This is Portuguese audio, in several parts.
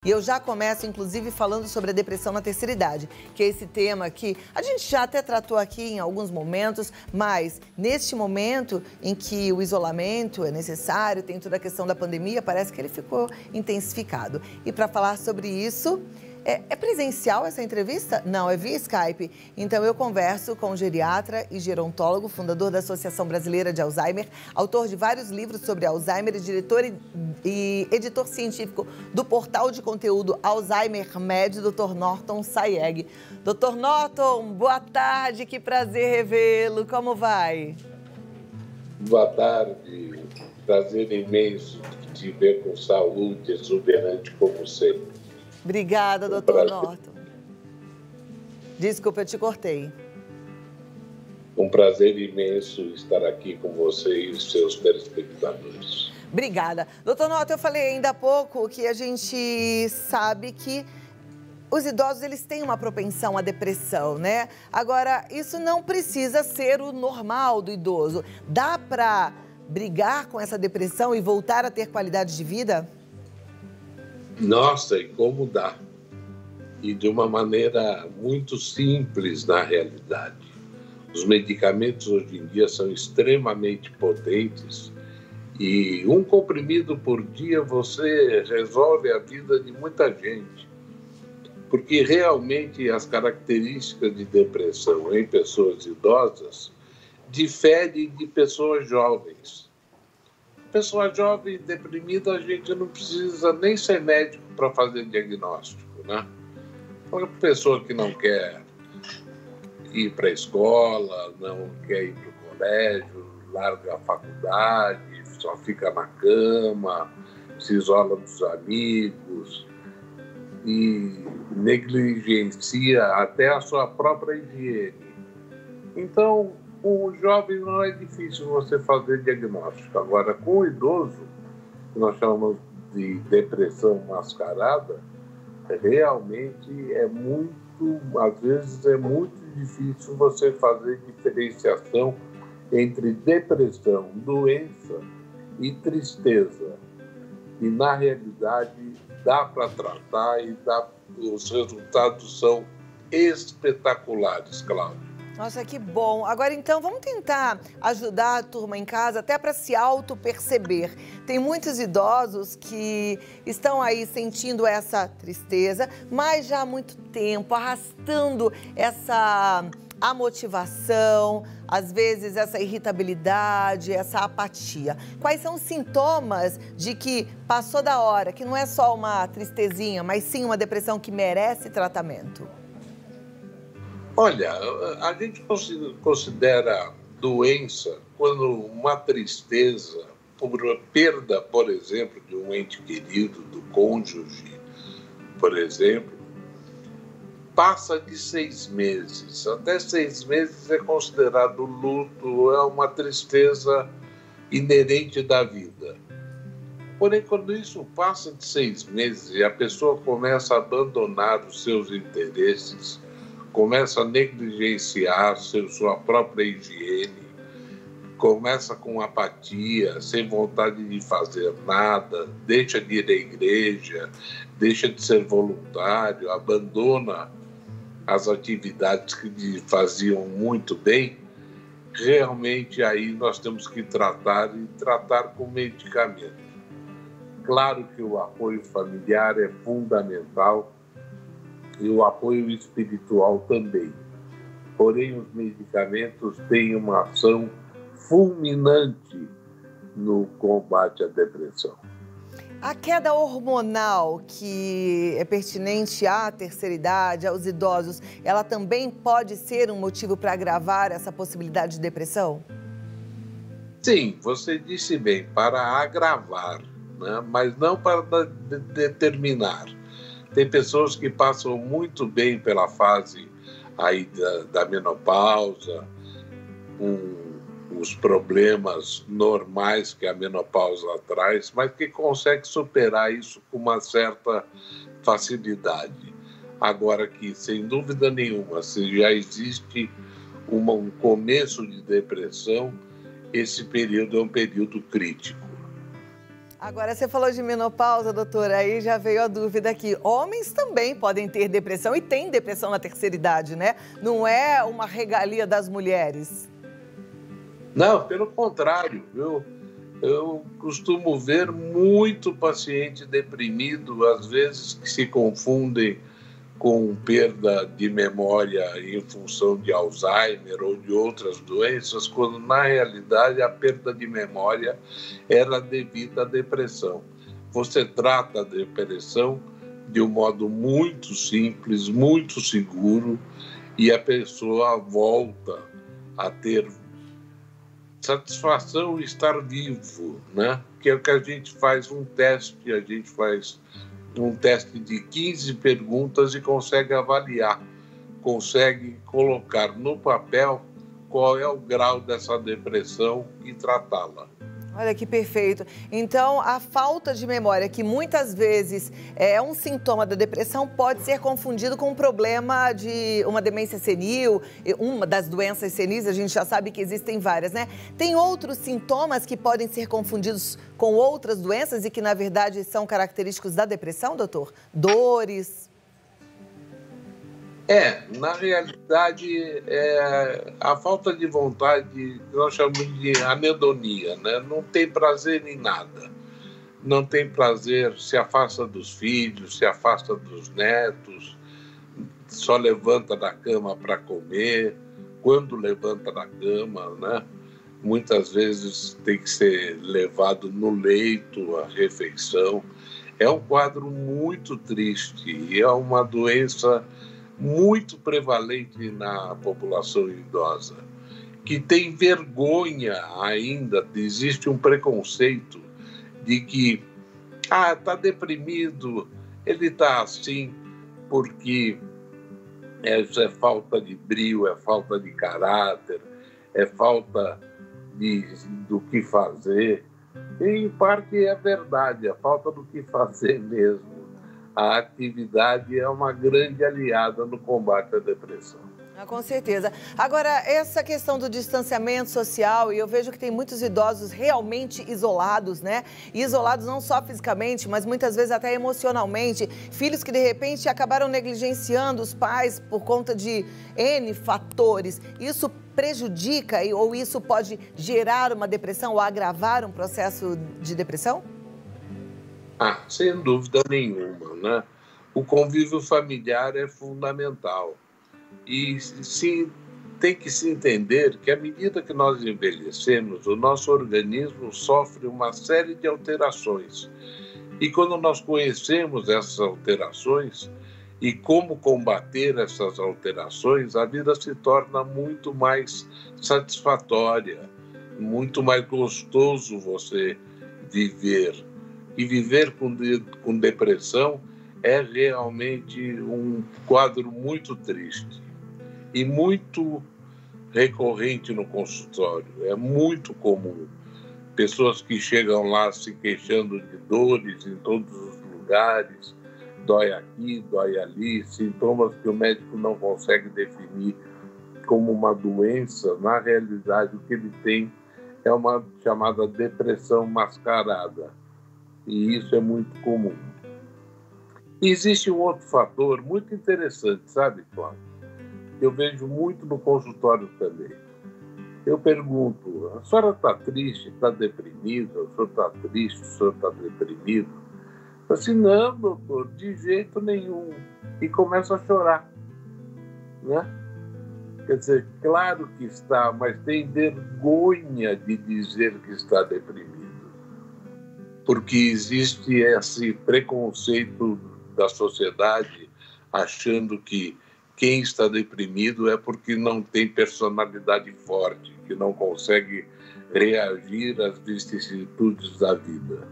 E eu já começo, inclusive, falando sobre a depressão na terceira idade, que é esse tema que a gente já até tratou aqui em alguns momentos, mas neste momento em que o isolamento é necessário, tem toda a questão da pandemia, parece que ele ficou intensificado. E para falar sobre isso, é presencial essa entrevista? Não, é via Skype. Então eu converso com o geriatra e gerontólogo, fundador da Associação Brasileira de Alzheimer, autor de vários livros sobre Alzheimer, diretor e editor científico do portal de conteúdo Alzheimer Med, Dr. Norton Sayegh. Dr. Norton, boa tarde, que prazer revê-lo. Como vai? Boa tarde, prazer imenso de te ver com saúde exuberante como sempre. Obrigada, doutor Norton. Desculpa, eu te cortei. Um prazer imenso estar aqui com você e os seus telespectadores. Obrigada. Doutor Norton, eu falei ainda há pouco que a gente sabe que os idosos, eles têm uma propensão à depressão, né? Agora, isso não precisa ser o normal do idoso. Dá para brigar com essa depressão e voltar a ter qualidade de vida? Nossa, e como dá? E de uma maneira muito simples na realidade. Os medicamentos hoje em dia são extremamente potentes e um comprimido por dia você resolve a vida de muita gente. Porque realmente as características de depressão em pessoas idosas diferem de pessoas jovens. Pessoa jovem deprimida, a gente não precisa nem ser médico para fazer diagnóstico, né? Uma pessoa que não quer ir para a escola, não quer ir para o colégio, larga a faculdade, só fica na cama, se isola dos amigos e negligencia até a sua própria higiene. Então, com o jovem não é difícil você fazer diagnóstico. Agora, com o idoso, que nós chamamos de depressão mascarada, realmente às vezes é muito difícil você fazer diferenciação entre depressão, doença e tristeza. E, na realidade, dá para tratar e os resultados são espetaculares, Cláudio. Nossa, que bom. Agora, então, vamos tentar ajudar a turma em casa até para se auto-perceber. Tem muitos idosos que estão aí sentindo essa tristeza, mas já há muito tempo, arrastando a motivação, às vezes essa irritabilidade, essa apatia. Quais são os sintomas de que passou da hora, que não é só uma tristezinha, mas sim uma depressão que merece tratamento? Olha, a gente considera doença quando uma tristeza, por perda, por exemplo, de um ente querido, do cônjuge, por exemplo, passa de 6 meses. Até 6 meses é considerado luto, é uma tristeza inerente da vida. Porém, quando isso passa de 6 meses e a pessoa começa a abandonar os seus interesses, começa a negligenciar sua própria higiene, começa com apatia, sem vontade de fazer nada, deixa de ir à igreja, deixa de ser voluntário, abandona as atividades que lhe faziam muito bem, realmente aí nós temos que tratar com medicamento. Claro que o apoio familiar é fundamental, e o apoio espiritual também. Porém, os medicamentos têm uma ação fulminante no combate à depressão. A queda hormonal que é pertinente à terceira idade, aos idosos, ela também pode ser um motivo para agravar essa possibilidade de depressão? Sim, você disse bem, para agravar, né? Mas não para determinar. Tem pessoas que passam muito bem pela fase aí da menopausa, com os problemas normais que a menopausa traz, mas que consegue superar isso com uma certa facilidade. Agora que, sem dúvida nenhuma, se já existe um começo de depressão, esse período é um período crítico. Agora, você falou de menopausa, doutora, aí já veio a dúvida aqui. Homens também podem ter depressão e têm depressão na terceira idade, né? Não é uma regalia das mulheres. Não, pelo contrário, eu costumo ver muito paciente deprimido, às vezes que se confundem com perda de memória em função de Alzheimer ou de outras doenças, quando na realidade a perda de memória era devida à depressão. Você trata a depressão de um modo muito simples, muito seguro, e a pessoa volta a ter satisfação em estar vivo, né? Que é o que a gente faz um teste de 15 perguntas e consegue avaliar, consegue colocar no papel qual é o grau dessa depressão e tratá-la. Olha que perfeito. Então, a falta de memória, que muitas vezes é um sintoma da depressão, pode ser confundido com um problema de uma demência senil, uma das doenças senis, a gente já sabe que existem várias, né? Tem outros sintomas que podem ser confundidos com outras doenças e que, na verdade, são característicos da depressão, doutor? Dores? Na realidade, a falta de vontade, nós chamamos de anedonia, né? Não tem prazer em nada. Não tem prazer, se afasta dos filhos, se afasta dos netos, só levanta da cama para comer, quando levanta da cama, né? Muitas vezes tem que ser levado no leito, a refeição. É um quadro muito triste e é uma doença muito prevalente na população idosa, que tem vergonha ainda, existe um preconceito de que está deprimido, ele está assim porque isso é falta de brio, é falta de caráter, é falta do que fazer. E, em parte, é verdade, é falta do que fazer mesmo. A atividade é uma grande aliada no combate à depressão. Com certeza. Agora, essa questão do distanciamento social, e eu vejo que tem muitos idosos realmente isolados, né? E isolados não só fisicamente, mas muitas vezes até emocionalmente. Filhos que, de repente, acabaram negligenciando os pais por conta de N fatores. Isso prejudica ou isso pode gerar uma depressão ou agravar um processo de depressão? Sem dúvida nenhuma, né? O convívio familiar é fundamental. E tem que se entender que, à medida que nós envelhecemos, o nosso organismo sofre uma série de alterações. E quando nós conhecemos essas alterações e como combater essas alterações, a vida se torna muito mais satisfatória, muito mais gostoso você viver. E viver com depressão é realmente um quadro muito triste e muito recorrente no consultório. É muito comum. Pessoas que chegam lá se queixando de dores em todos os lugares, dói aqui, dói ali, sintomas que o médico não consegue definir como uma doença. Na realidade, o que ele tem é uma chamada depressão mascarada. E isso é muito comum. E existe um outro fator muito interessante, sabe, Cláudio? Eu vejo muito no consultório também. Eu pergunto, a senhora está triste, está deprimida? O senhor está triste, o senhor está deprimido? Eu assim, não, doutor, de jeito nenhum. E começa a chorar, né? Quer dizer, claro que está, mas tem vergonha de dizer que está deprimido. Porque existe esse preconceito da sociedade achando que quem está deprimido é porque não tem personalidade forte, que não consegue reagir às vicissitudes da vida.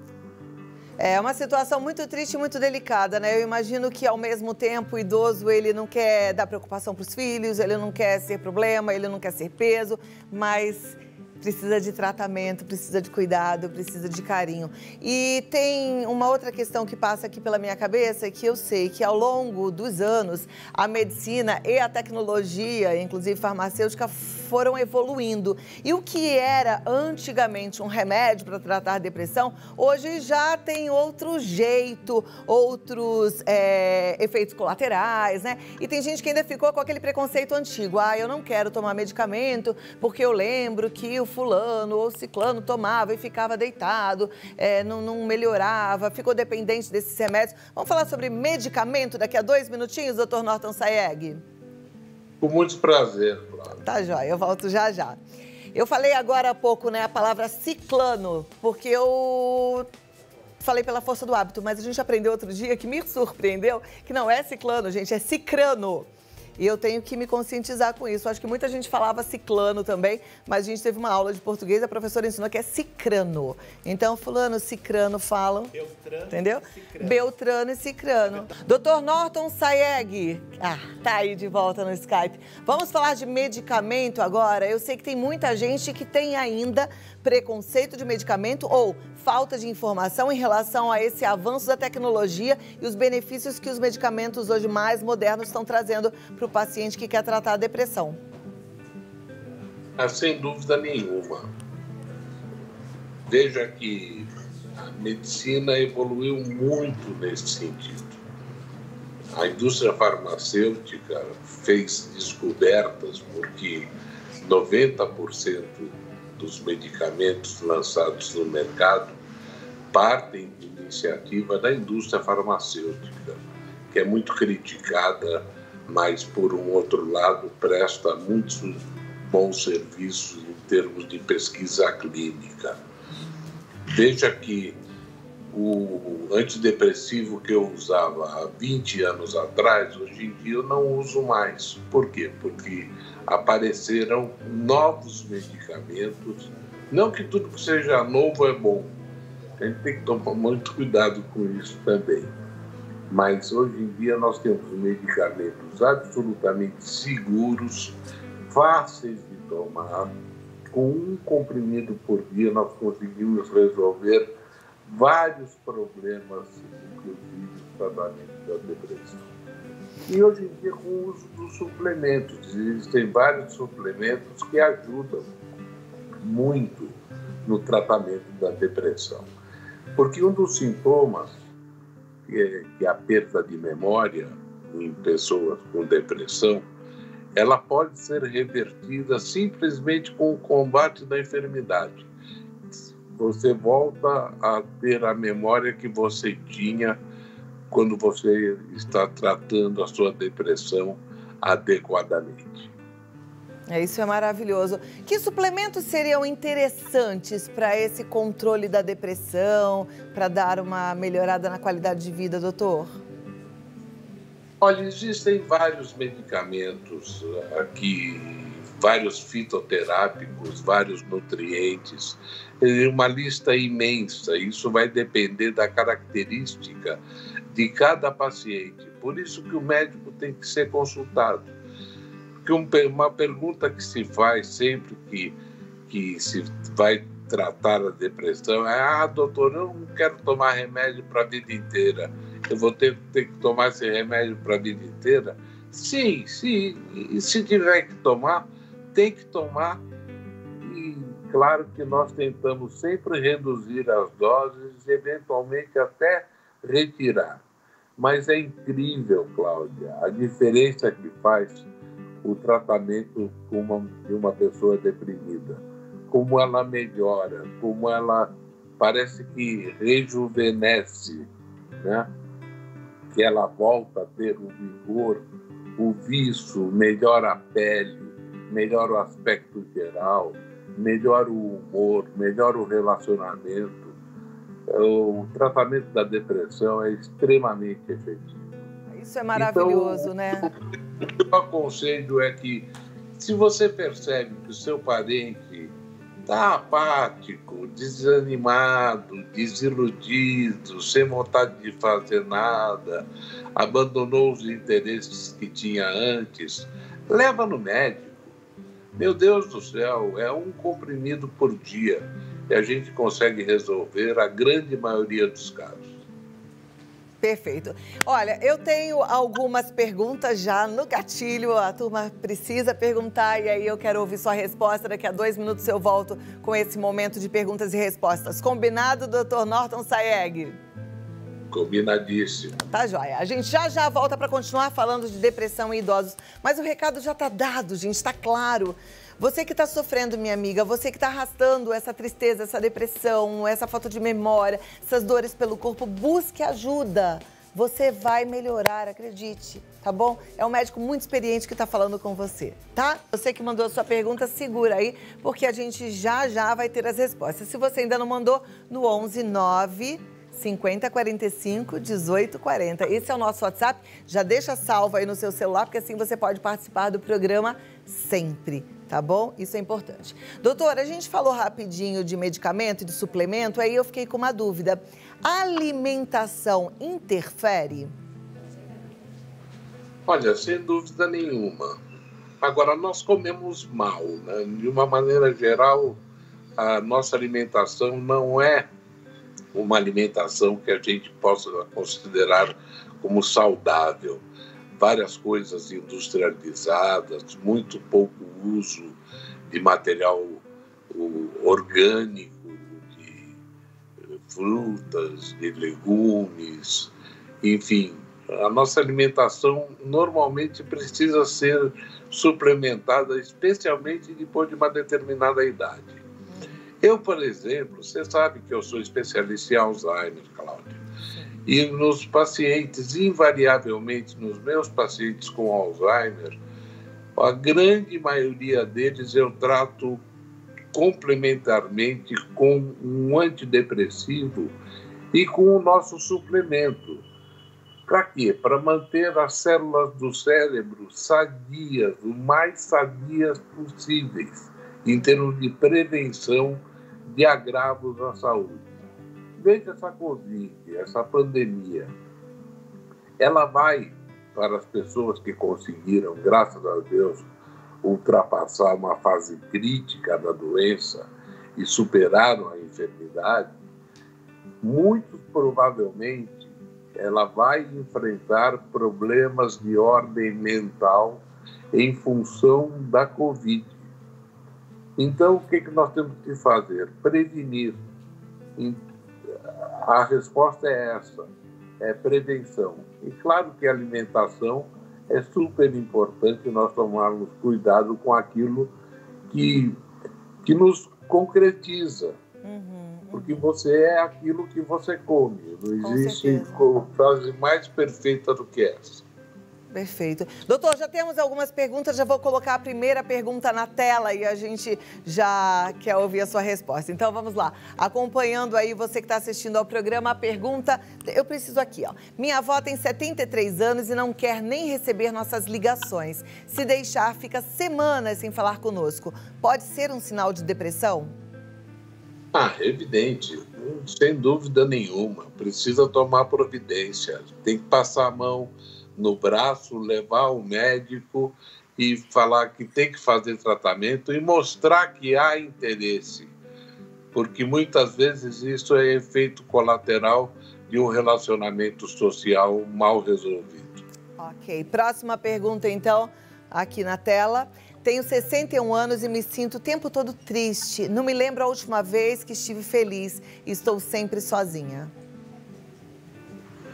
É uma situação muito triste e muito delicada, né? Eu imagino que, ao mesmo tempo, o idoso, ele não quer dar preocupação para os filhos, ele não quer ser problema, ele não quer ser peso, mas Precisa de tratamento, precisa de cuidado, precisa de carinho. E tem uma outra questão que passa aqui pela minha cabeça, que eu sei que ao longo dos anos, a medicina e a tecnologia, inclusive farmacêutica, foram evoluindo. E o que era antigamente um remédio para tratar a depressão, hoje já tem outro jeito, outros efeitos colaterais, né? E tem gente que ainda ficou com aquele preconceito antigo. Ah, eu não quero tomar medicamento porque eu lembro que o fulano ou ciclano tomava e ficava deitado, não melhorava, ficou dependente desses remédios. Vamos falar sobre medicamento daqui a 2 minutinhos, doutor Norton Sayegh? Com muito prazer, Flávia. Tá joia, eu volto já já. Eu falei agora há pouco, né, a palavra ciclano, porque eu falei pela força do hábito, mas a gente aprendeu outro dia que me surpreendeu, que não é ciclano, gente, é cicrano. E eu tenho que me conscientizar com isso. Acho que muita gente falava ciclano também, mas a gente teve uma aula de português, a professora ensinou que é cicrano. Então, fulano, cicrano falam. Beltrano, entendeu? Cicrano. Beltrano e cicrano. Doutor Norton Sayegh, tá aí de volta no Skype. Vamos falar de medicamento agora. Eu sei que tem muita gente que tem ainda preconceito de medicamento ou falta de informação em relação a esse avanço da tecnologia e os benefícios que os medicamentos hoje mais modernos estão trazendo para o paciente que quer tratar a depressão. Sem dúvida nenhuma. Veja que a medicina evoluiu muito nesse sentido. A indústria farmacêutica fez descobertas porque 90% dos medicamentos lançados no mercado partem de iniciativa da indústria farmacêutica, que é muito criticada, mas, por um outro lado, presta muitos bons serviços em termos de pesquisa clínica. Veja que o antidepressivo que eu usava há 20 anos atrás, hoje em dia eu não uso mais. Por quê? Porque apareceram novos medicamentos. Não que tudo que seja novo é bom. A gente tem que tomar muito cuidado com isso também. Mas hoje em dia nós temos medicamentos absolutamente seguros, fáceis de tomar. Com um comprimido por dia nós conseguimos resolver vários problemas, inclusive o tratamento da depressão. E hoje em dia, com o uso dos suplementos, existem vários suplementos que ajudam muito no tratamento da depressão. Porque um dos sintomas, que é a perda de memória em pessoas com depressão, ela pode ser revertida simplesmente com o combate da enfermidade. Você volta a ter a memória que você tinha quando você está tratando a sua depressão adequadamente. Isso é maravilhoso. Que suplementos seriam interessantes para esse controle da depressão, para dar uma melhorada na qualidade de vida, doutor? Olha, existem vários medicamentos aqui, vários fitoterápicos, vários nutrientes, uma lista imensa. Isso vai depender da característica de cada paciente. Por isso que o médico tem que ser consultado. Porque uma pergunta que se faz sempre que se vai tratar a depressão é: doutor, eu não quero tomar remédio para a vida inteira. Eu vou ter que tomar esse remédio para a vida inteira? Sim, e se tiver que tomar, tem que tomar. E claro que nós tentamos sempre reduzir as doses, eventualmente até retirar. Mas é incrível, Cláudia, a diferença que faz o tratamento de uma pessoa deprimida. Como ela melhora, como ela parece que rejuvenesce, né? Que ela volta a ter o vigor, o viço, melhora a pele, melhora o aspecto geral, melhora o humor, melhora o relacionamento. O tratamento da depressão é extremamente efetivo. Isso é maravilhoso, então, né? O que eu aconselho é que, se você percebe que o seu parente está apático, desanimado, desiludido, sem vontade de fazer nada, abandonou os interesses que tinha antes, leva no médico. Meu Deus do céu, é um comprimido por dia e a gente consegue resolver a grande maioria dos casos. Perfeito. Olha, eu tenho algumas perguntas já no gatilho, a turma precisa perguntar e aí eu quero ouvir sua resposta. Daqui a 2 minutos eu volto com esse momento de perguntas e respostas. Combinado, doutor Norton Sayegh? Combinadíssimo. Tá joia. A gente já volta para continuar falando de depressão em idosos, mas o recado já tá dado, gente, está claro. Você que está sofrendo, minha amiga, você que está arrastando essa tristeza, essa depressão, essa falta de memória, essas dores pelo corpo, busque ajuda. Você vai melhorar, acredite, tá bom? É um médico muito experiente que está falando com você, tá? Você que mandou a sua pergunta, segura aí, porque a gente já vai ter as respostas. Se você ainda não mandou, no 11 9 50 45 18 40. Esse é o nosso WhatsApp. Já deixa salvo aí no seu celular, porque assim você pode participar do programa sempre, tá bom? Isso é importante. Doutora, a gente falou rapidinho de medicamento e de suplemento, aí eu fiquei com uma dúvida. A alimentação interfere? Olha, sem dúvida nenhuma. Agora, nós comemos mal, né? De uma maneira geral, a nossa alimentação não é uma alimentação que a gente possa considerar como saudável. Várias coisas industrializadas, muito pouco uso de material orgânico, de frutas, de legumes, enfim. A nossa alimentação normalmente precisa ser suplementada, especialmente depois de uma determinada idade. Eu, por exemplo, você sabe que eu sou especialista em Alzheimer, Cláudia. E nos pacientes, invariavelmente, nos meus pacientes com Alzheimer, a grande maioria deles eu trato complementarmente com um antidepressivo e com o nosso suplemento. Para quê? Para manter as células do cérebro sadias, o mais sadias possíveis, em termos de prevenção de agravos à saúde. Veja essa Covid, essa pandemia. Ela vai, para as pessoas que conseguiram, graças a Deus, ultrapassar uma fase crítica da doença e superaram a enfermidade, muito provavelmente ela vai enfrentar problemas de ordem mental em função da Covid. Então, o que nós temos que fazer? Prevenir. A resposta é essa, é prevenção. E claro que a alimentação é super importante nós tomarmos cuidado com aquilo que nos concretiza. Porque você é aquilo que você come. Não existe frase mais perfeita do que essa. Perfeito. Doutor, já temos algumas perguntas, já vou colocar a primeira pergunta na tela e a gente já quer ouvir a sua resposta. Então, vamos lá. Acompanhando aí você que está assistindo ao programa, a pergunta, eu preciso aqui, ó. Minha avó tem 73 anos e não quer nem receber nossas ligações. Se deixar, fica semanas sem falar conosco. Pode ser um sinal de depressão? Evidente, sem dúvida nenhuma. Precisa tomar providência, tem que passar a mão no braço, levar ao médico e falar que tem que fazer tratamento e mostrar que há interesse, porque muitas vezes isso é efeito colateral de um relacionamento social mal resolvido. Ok, próxima pergunta então, aqui na tela. Tenho 61 anos e me sinto o tempo todo triste. Não me lembro a última vez que estive feliz e estou sempre sozinha.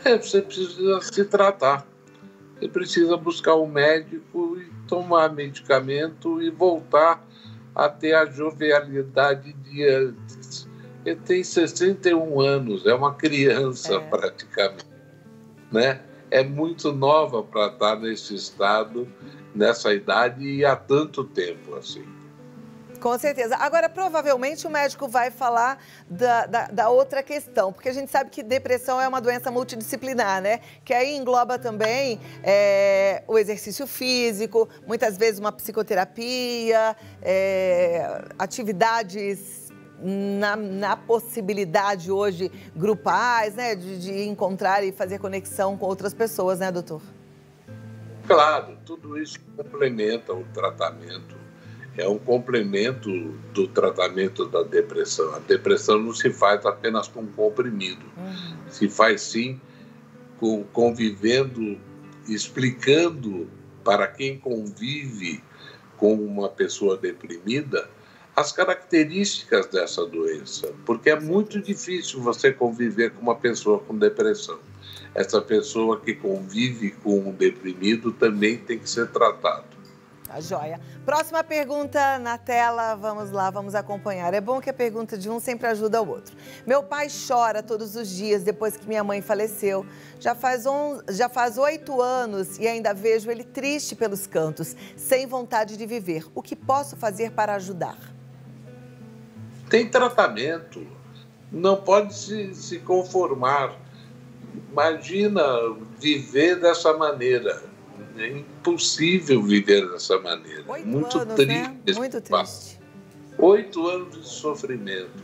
Você precisa se tratar. Você precisa buscar um médico e tomar medicamento e voltar a ter a jovialidade de antes. Ele tem 61 anos, é uma criança praticamente, né? É muito nova para estar nesse estado, nessa idade e há tanto tempo assim. Com certeza. Agora, provavelmente o médico vai falar da outra questão, porque a gente sabe que depressão é uma doença multidisciplinar, né? Que aí engloba também o exercício físico, muitas vezes uma psicoterapia, atividades na possibilidade hoje grupais, né? De encontrar e fazer conexão com outras pessoas, né, doutor? Claro, tudo isso complementa o tratamento. é um complemento do tratamento da depressão. A depressão não se faz apenas com comprimido, se faz sim convivendo, explicando para quem convive com uma pessoa deprimida as características dessa doença, porque é muito difícil você conviver com uma pessoa com depressão. Essa pessoa que convive com um deprimido também tem que ser tratado. Tá joia. Próxima pergunta na tela, vamos lá, vamos acompanhar. É bom que a pergunta de um sempre ajuda o outro. Meu pai chora todos os dias depois que minha mãe faleceu. Já faz 8 anos e ainda vejo ele triste pelos cantos, sem vontade de viver. O que posso fazer para ajudar? Tem tratamento, não pode se conformar. Imagina viver dessa maneira. É impossível viver dessa maneira. 8 anos, triste, né? Muito triste. 8 anos de sofrimento.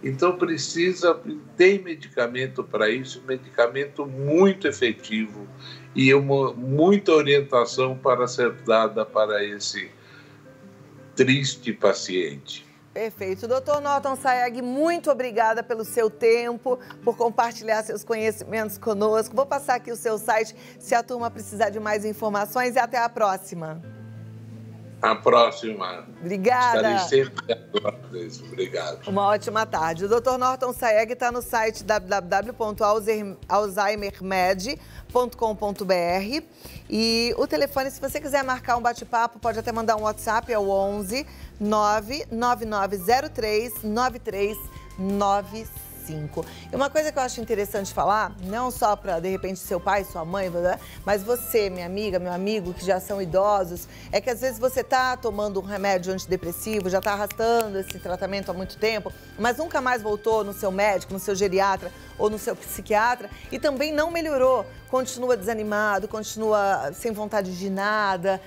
Então tem medicamento para isso, medicamento muito efetivo e muita orientação para ser dada para esse triste paciente. Perfeito. Dr. Norton Sayegh, muito obrigada pelo seu tempo, por compartilhar seus conhecimentos conosco. Vou passar aqui o seu site, se a turma precisar de mais informações, e até a próxima. A próxima. Obrigada. Estarei sempre agradeço. Obrigado. Uma ótima tarde. O Dr. Norton Sayegh está no site www.alzheimermed.com.br e o telefone, se você quiser marcar um bate-papo, pode até mandar um WhatsApp, é o 11 99903 9395. E uma coisa que eu acho interessante falar, não só para, de repente, seu pai, sua mãe, mas você, minha amiga, meu amigo, que já são idosos, é que às vezes você está tomando um remédio antidepressivo, já está arrastando esse tratamento há muito tempo, mas nunca mais voltou no seu médico, no seu geriatra ou no seu psiquiatra e também não melhorou, continua desanimado, continua sem vontade de nada.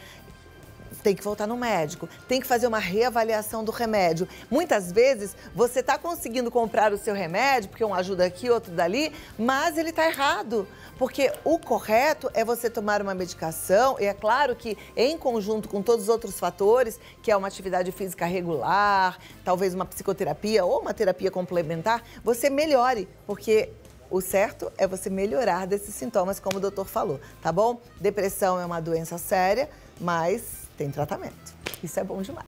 Tem que voltar no médico, tem que fazer uma reavaliação do remédio. Muitas vezes você está conseguindo comprar o seu remédio, porque um ajuda aqui, outro dali, mas ele está errado. Porque o correto é você tomar uma medicação, e é claro que em conjunto com todos os outros fatores, que é uma atividade física regular, talvez uma psicoterapia ou uma terapia complementar, você melhore, porque o certo é você melhorar desses sintomas, como o doutor falou, tá bom? Depressão é uma doença séria, mas tem tratamento. Isso é bom demais.